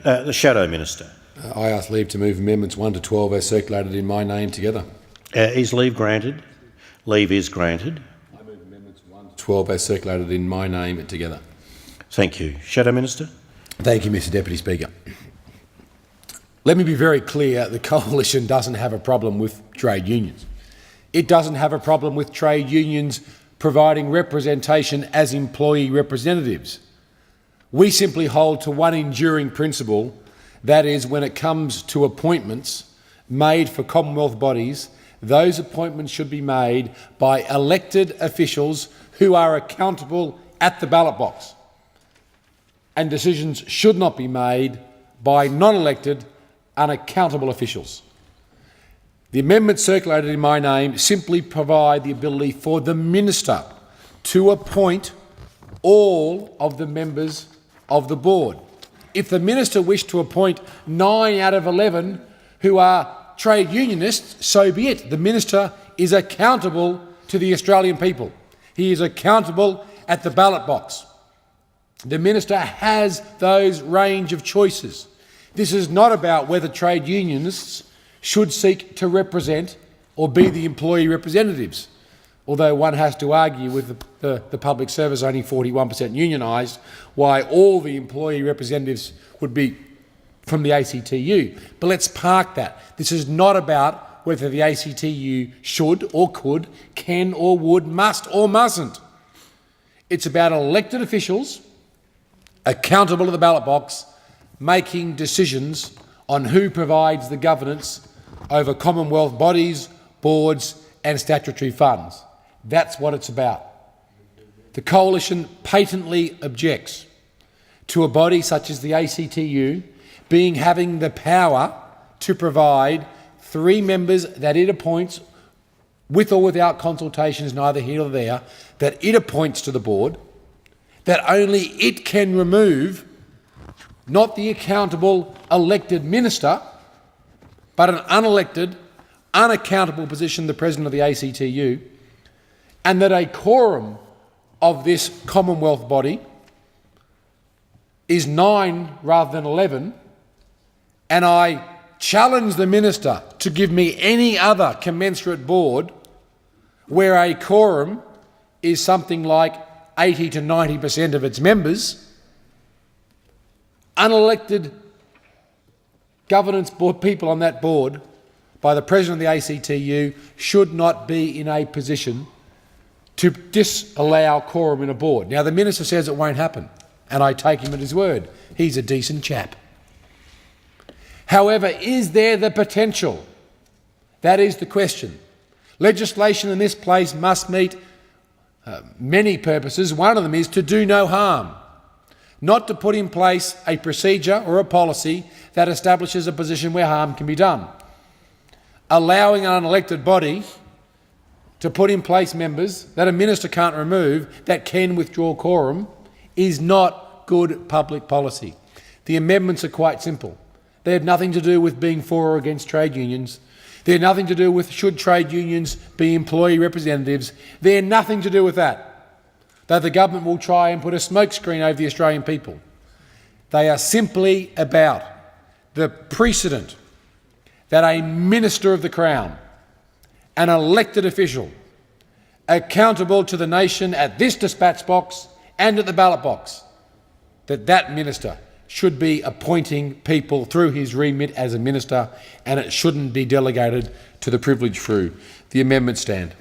The Shadow Minister. I ask leave to move amendments 1 to 12 as circulated in my name together. Is leave granted? Leave is granted. I move amendments 1 to 12 as circulated in my name together. Thank you. Shadow Minister. Thank you, Mr Deputy Speaker. Let me be very clear, the Coalition doesn't have a problem with trade unions. It doesn't have a problem with trade unions providing representation as employee representatives. We simply hold to one enduring principle, that is, when it comes to appointments made for Commonwealth bodies, those appointments should be made by elected officials who are accountable at the ballot box, and decisions should not be made by non-elected, unaccountable officials. The amendments circulated in my name simply provide the ability for the Minister to appoint all of the members of the board. If the Minister wished to appoint 9 out of 11 who are trade unionists, so be it. The Minister is accountable to the Australian people. He is accountable at the ballot box. The Minister has those range of choices. This is not about whether trade unionists should seek to represent or be the employee representatives, although one has to argue with the public service only 41% unionised, why all the employee representatives would be from the ACTU. But let's park that. This is not about whether the ACTU should or could, can or would, must or mustn't. It's about elected officials accountable at the ballot box, making decisions on who provides the governance over Commonwealth bodies, boards and statutory funds. That's what it's about. The Coalition patently objects to a body such as the ACTU having the power to provide 3 members that it appoints, with or without consultations, neither here nor there, that it appoints to the board, that only it can remove, not the accountable elected minister, but an unelected, unaccountable position, the President of the ACTU, and that a quorum of this Commonwealth body is 9 rather than 11, and I challenge the Minister to give me any other commensurate board where a quorum is something like 80 to 90% of its members, unelected governance board people on that board by the President of the ACTU should not be in a position to disallow quorum in a board. Now, the Minister says it won't happen, and I take him at his word. He's a decent chap. However, is there the potential? That is the question. Legislation in this place must meet many purposes. One of them is to do no harm, not to put in place a procedure or a policy that establishes a position where harm can be done. Allowing an unelected body to put in place members that a minister can't remove that can withdraw quorum is not good public policy. The amendments are quite simple. They have nothing to do with being for or against trade unions. They have nothing to do with should trade unions be employee representatives. They have nothing to do with that, though the government will try and put a smokescreen over the Australian people. They are simply about the precedent that a Minister of the Crown, an elected official, accountable to the nation at this dispatch box and at the ballot box, that Minister should be appointing people through his remit as a minister, and it shouldn't be delegated to the privileged few. The amendments stand.